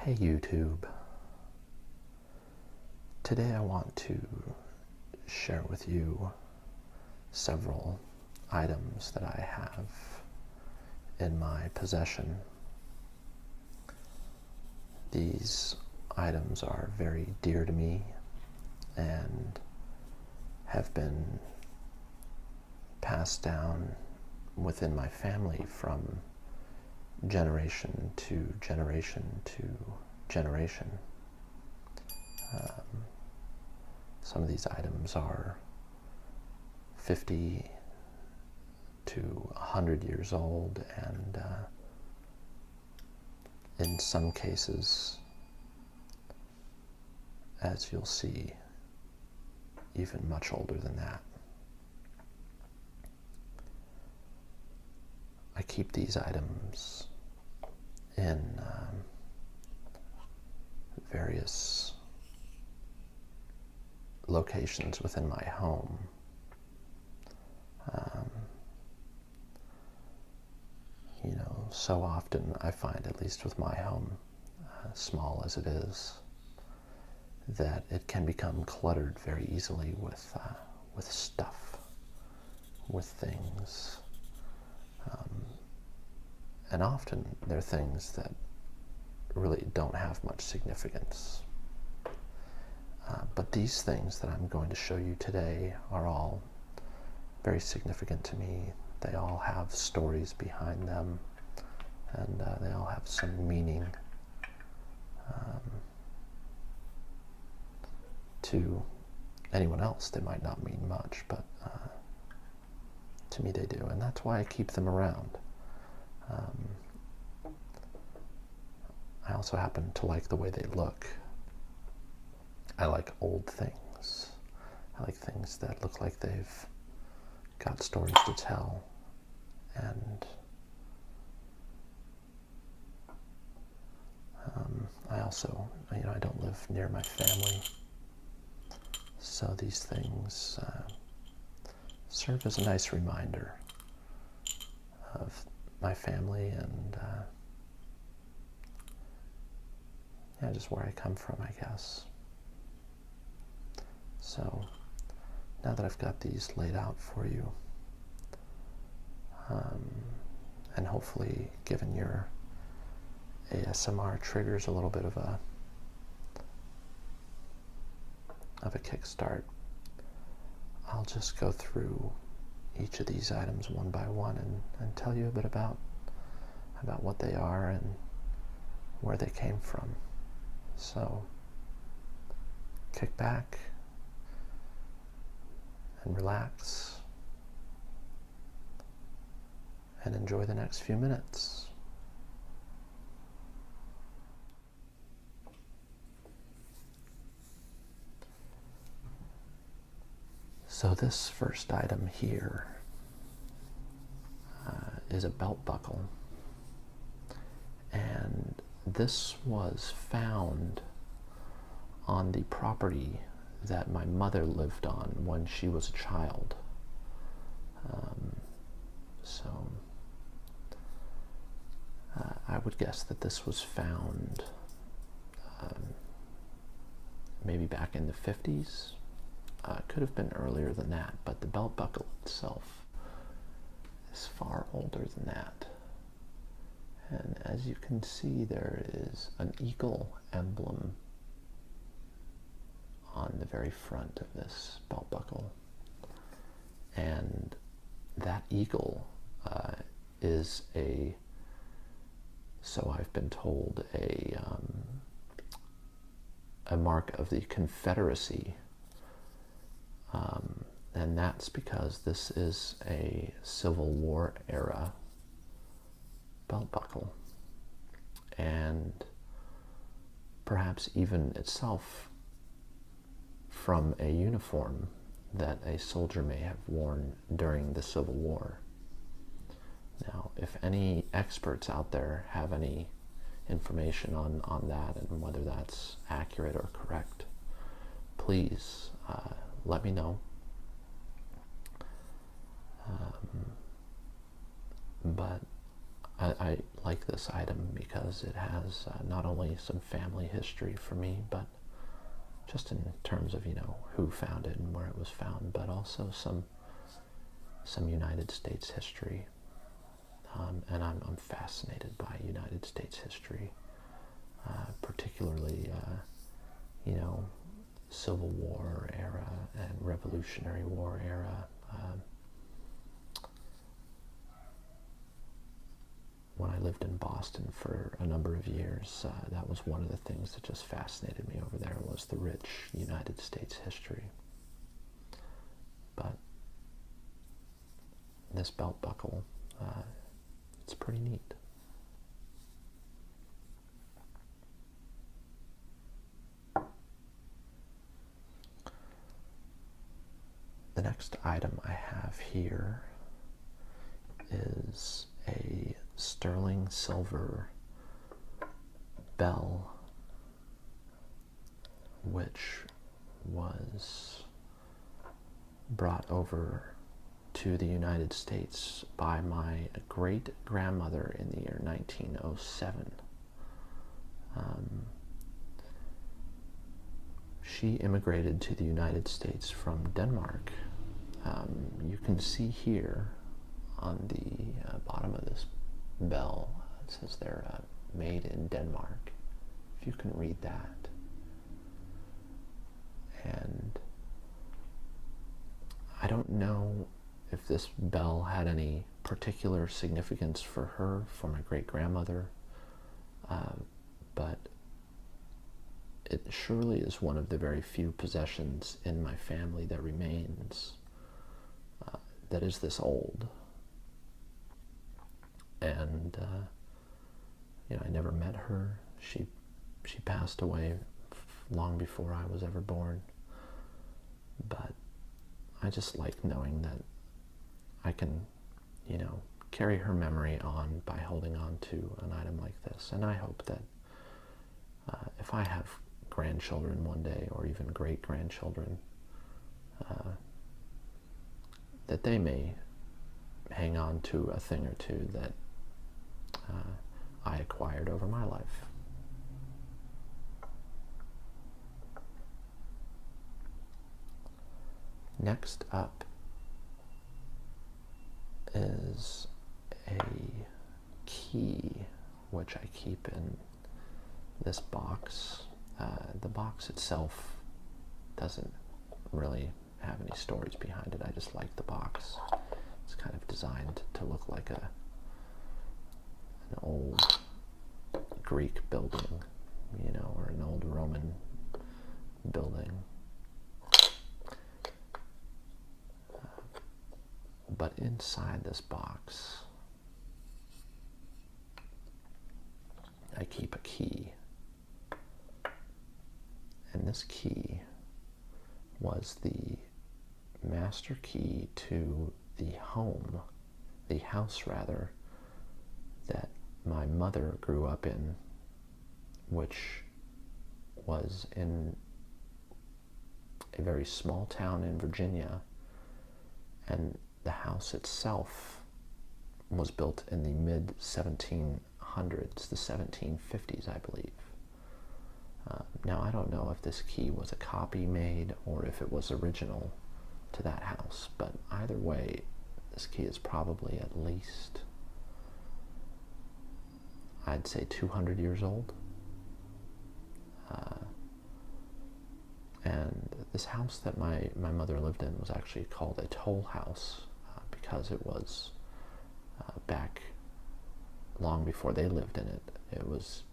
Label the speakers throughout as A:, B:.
A: Hey YouTube, today I want to share with you several items that I have in my possession. These items are very dear to me and have been passed down within my family from generation to generation to generation. Some of these items are 50 to 100 years old, and in some cases, as you'll see, even much older than that. I keep these items in various locations within my home. So often I find, at least with my home, small as it is, that it can become cluttered very easily with stuff, with things. And often they're things that really don't have much significance. But these things that I'm going to show you today are all very significant to me. They all have stories behind them, and they all have some meaning to anyone else. They might not mean much, but to me they do, and that's why I keep them around. I also happen to like the way they look. I like old things. I like things that look like they've got stories to tell. And I also, I don't live near my family, so these things serve as a nice reminder of my family and just where I come from, I guess. So now that I've got these laid out for you, and hopefully given your ASMR triggers a little bit of a kickstart, I'll just go through each of these items one by one and tell you a bit about what they are and where they came from. So kick back and relax and enjoy the next few minutes. So this first item here is a belt buckle, and this was found on the property that my mother lived on when she was a child. I would guess that this was found maybe back in the 50s. It could have been earlier than that, but the belt buckle itself is far older than that. And as you can see, there is an eagle emblem on the very front of this belt buckle. And that eagle is so I've been told, a mark of the Confederacy. And that's because this is a Civil War era belt buckle, and perhaps even itself from a uniform that a soldier may have worn during the Civil War. Now, if any experts out there have any information on that and whether that's accurate or correct, please let me know. But I like this item because it has not only some family history for me, but just in terms of, who found it and where it was found, but also some United States history. And I'm fascinated by United States history, particularly, Civil War era and Revolutionary War era. When I lived in Boston for a number of years, that was one of the things that just fascinated me over there, was the rich United States history. But this belt buckle, it's pretty neat. The next item I have here is a sterling silver bell, which was brought over to the United States by my great-grandmother in the year 1907. She immigrated to the United States from Denmark. You can see here on the bottom of this bell, it says they're made in Denmark, if you can read that. And I don't know if this bell had any particular significance for her, for my great-grandmother, but it surely is one of the very few possessions in my family that remains that is this old. And I never met her. She passed away long before I was ever born. But I just like knowing that I can, carry her memory on by holding on to an item like this. And I hope that if I have grandchildren one day, or even great-grandchildren, that they may hang on to a thing or two that I acquired over my life. Next up is a key, which I keep in this box. The box itself doesn't really have any stories behind it. I just like the box. It's kind of designed to look like an old Greek building, or an old Roman building. But inside this box, I keep a key. And this key was the master key to the house rather, that my mother grew up in, which was in a very small town in Virginia, and the house itself was built in the mid-1700s, the 1750s, I believe. Now, I don't know if this key was a copy made or if it was original to that house, but either way, this key is probably at least, I'd say, 200 years old. And this house that my mother lived in was actually called a toll house because it was back long before they lived in it. It was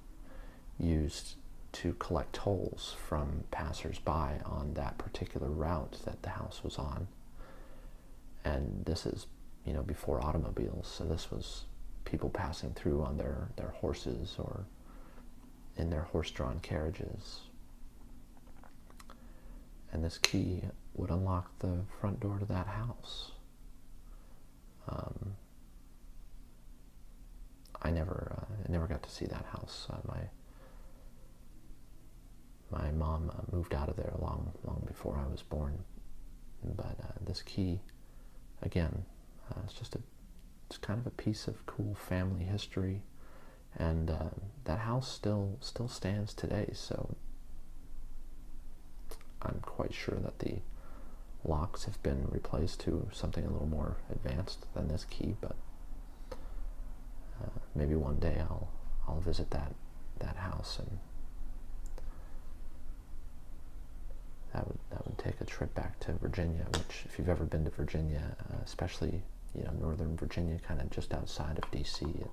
A: used to collect tolls from passers-by on that particular route that the house was on. And this is, before automobiles, so this was people passing through on their horses or in their horse-drawn carriages. And this key would unlock the front door to that house. I never got to see that house. My mom moved out of there long before I was born. But this key, again, it's just a it's kind of a piece of cool family history, and that house still stands today. So I'm quite sure that the locks have been replaced to something a little more advanced than this key, but maybe one day I'll visit that house, and that would take a trip back to Virginia, which, if you've ever been to Virginia, especially northern Virginia, kind of just outside of DC,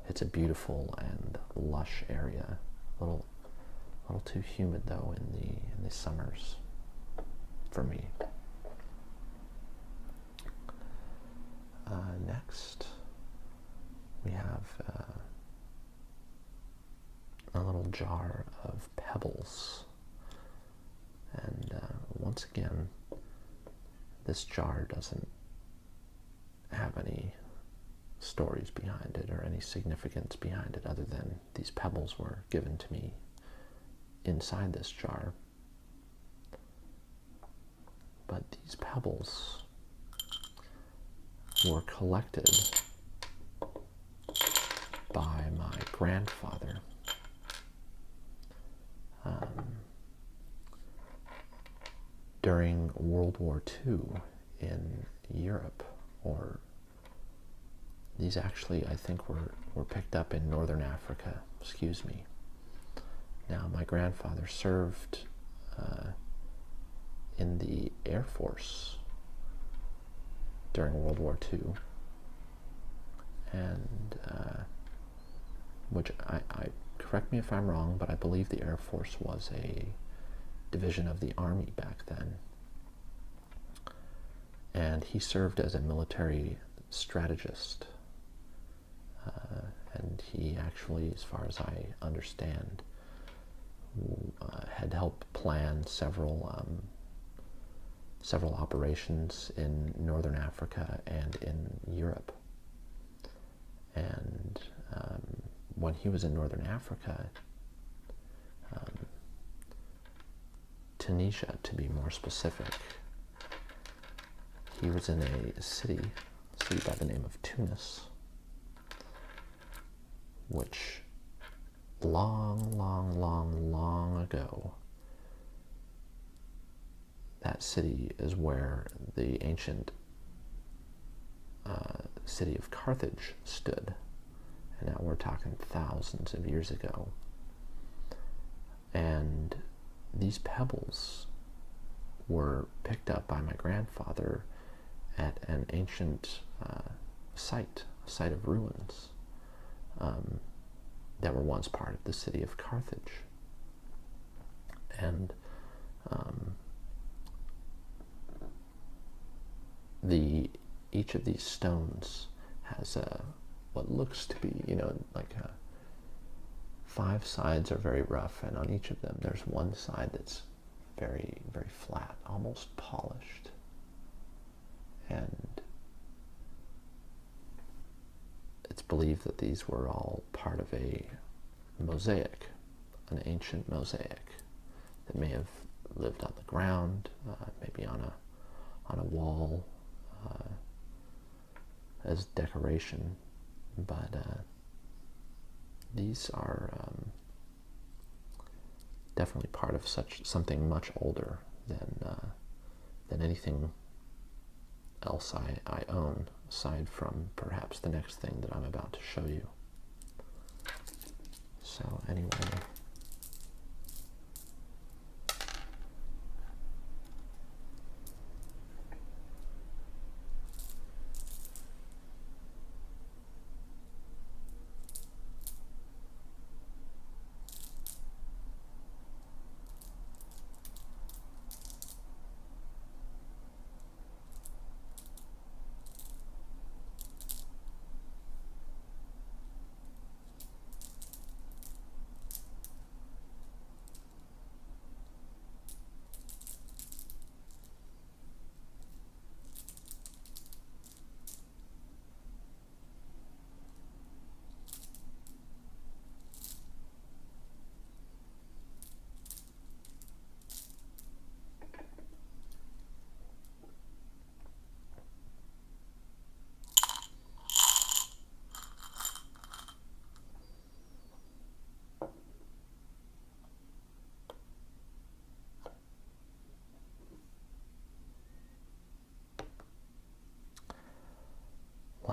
A: it's a beautiful and lush area. A little too humid though in the summers for me. Next, we have a little jar of Pebbles. And once again, this jar doesn't have any stories behind it or any significance behind it, other than these pebbles were given to me inside this jar. But these pebbles were collected by my grandfather. During World War II in Europe, or these actually, I think, were picked up in Northern Africa, excuse me. Now, my grandfather served in the Air Force during World War II, and which I correct me if I'm wrong, but I believe the Air Force was a division of the Army back then. And he served as a military strategist. And he actually, as far as I understand, had helped plan several operations in Northern Africa and in Europe. And when he was in Northern Africa, Tunisia, to be more specific, he was in a city by the name of Tunis, which long ago, that city is where the ancient city of Carthage stood. And now we're talking thousands of years ago. And these pebbles were picked up by my grandfather at an ancient site of ruins that were once part of the city of Carthage. And each of these stones has what looks to be, like 5 sides are very rough, and on each of them there's one side that's very, very flat, almost polished. And it's believed that these were all part of a mosaic, an ancient mosaic that may have lived on the ground, maybe on a wall as decoration, but these are definitely part of something much older than anything else I own, aside from perhaps the next thing that I'm about to show you. So anyway,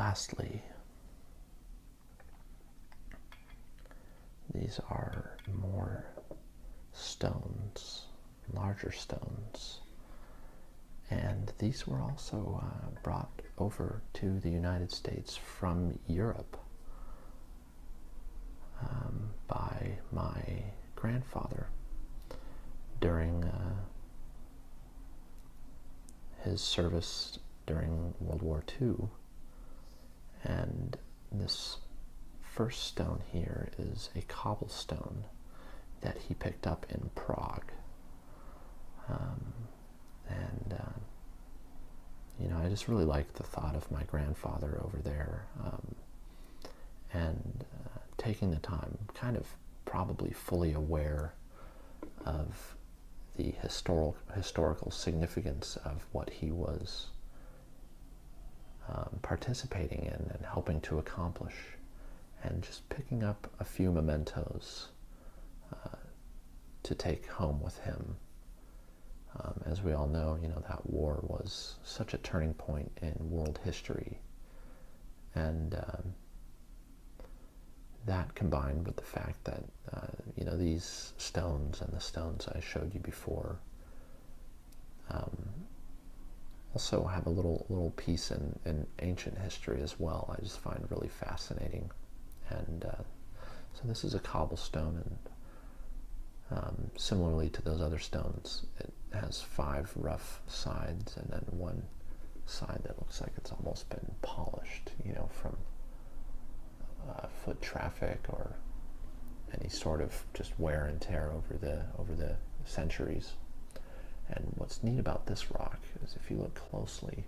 A: lastly, these are more stones, larger stones, and these were also brought over to the United States from Europe by my grandfather during his service during World War II. And this first stone here is a cobblestone that he picked up in Prague. You know, I just really like the thought of my grandfather over there, and taking the time, kind of probably fully aware of the historical significance of what he was participating in and helping to accomplish, and just picking up a few mementos to take home with him. As we all know, you know, that war was such a turning point in world history, and that combined with the fact that you know, these stones and the stones I showed you before also have a little piece in ancient history as well. I just find really fascinating. And so this is a cobblestone, and similarly to those other stones, it has 5 rough sides and then one side that looks like it's almost been polished, you know, from foot traffic or any sort of just wear and tear over the centuries. And what's neat about this rock is if you look closely,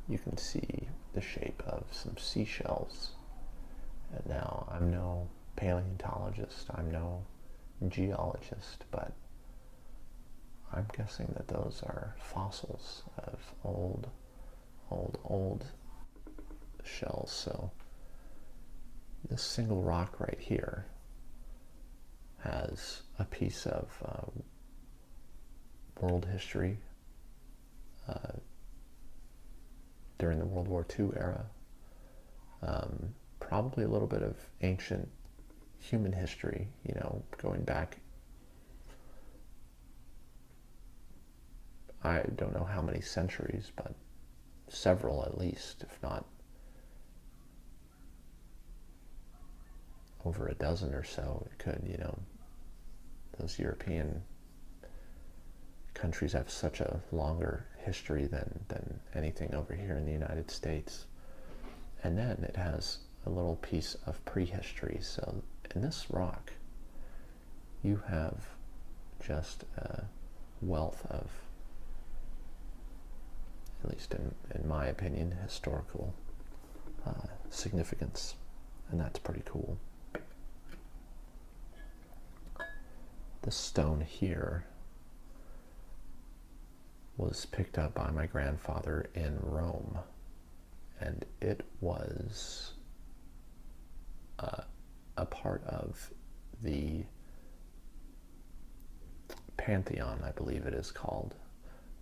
A: you can see the shape of some seashells. And now, I'm no paleontologist, I'm no geologist, but I'm guessing that those are fossils of old shells. So this single rock right here has a piece of world history during the World War II era, probably a little bit of ancient human history, you know, going back, I don't know how many centuries, but several at least, if not over a dozen or so. It could, you know, those European countries have such a longer history than anything over here in the United States. And then it has a little piece of prehistory. So in this rock, you have just a wealth of, at least in my opinion, historical significance. And that's pretty cool. This stone here was picked up by my grandfather in Rome, and it was a part of the Pantheon, I believe it is called,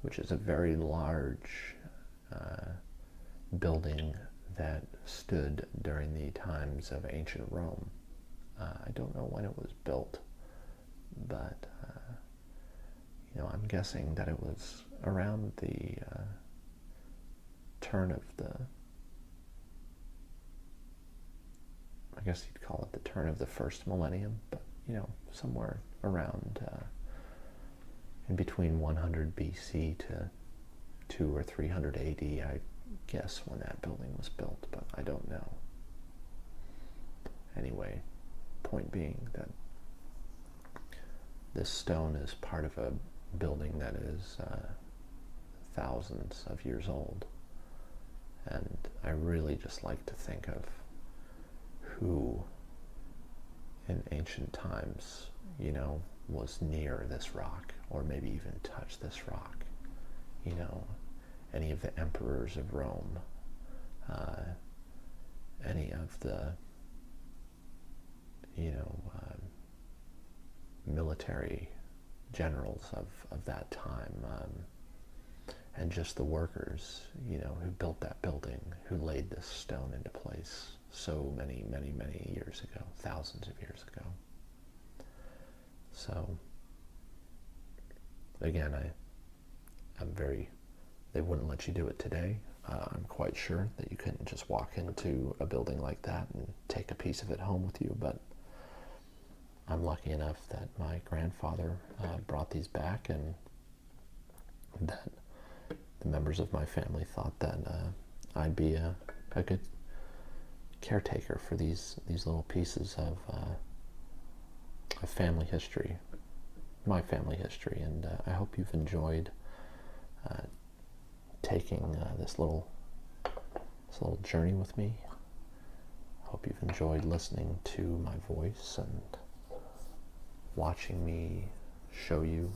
A: which is a very large building that stood during the times of ancient Rome. I don't know when it was built, but you know, I'm guessing that it was around the turn of the, I guess you'd call it the turn of the first millennium, but you know, somewhere around in between 100 BC to 200 or 300 AD, I guess, when that building was built, but I don't know. Anyway, point being that this stone is part of a building that is thousands of years old, and I really just like to think of who in ancient times, you know, was near this rock, or maybe even touched this rock. You know, any of the emperors of Rome, any of the, you know, military generals of that time, and just the workers, you know, who built that building, who laid this stone into place so many, many, many years ago, thousands of years ago. So, again, they wouldn't let you do it today. I'm quite sure that you couldn't just walk into a building like that and take a piece of it home with you, but I'm lucky enough that my grandfather brought these back, and that the members of my family thought that I'd be a good caretaker for these little pieces of family history, my family history, and I hope you've enjoyed taking this little journey with me. I hope you've enjoyed listening to my voice and watching me show you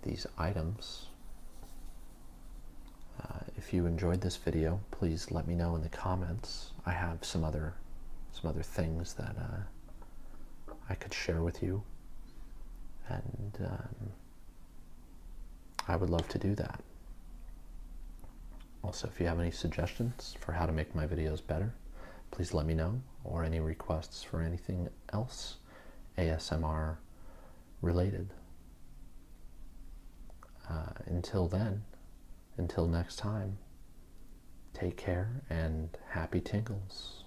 A: these items. If you enjoyed this video, please let me know in the comments. I have some other things that I could share with you, and I would love to do that. Also, if you have any suggestions for how to make my videos better, please let me know, or any requests for anything else ASMR related. Until then, until next time, take care and happy tingles.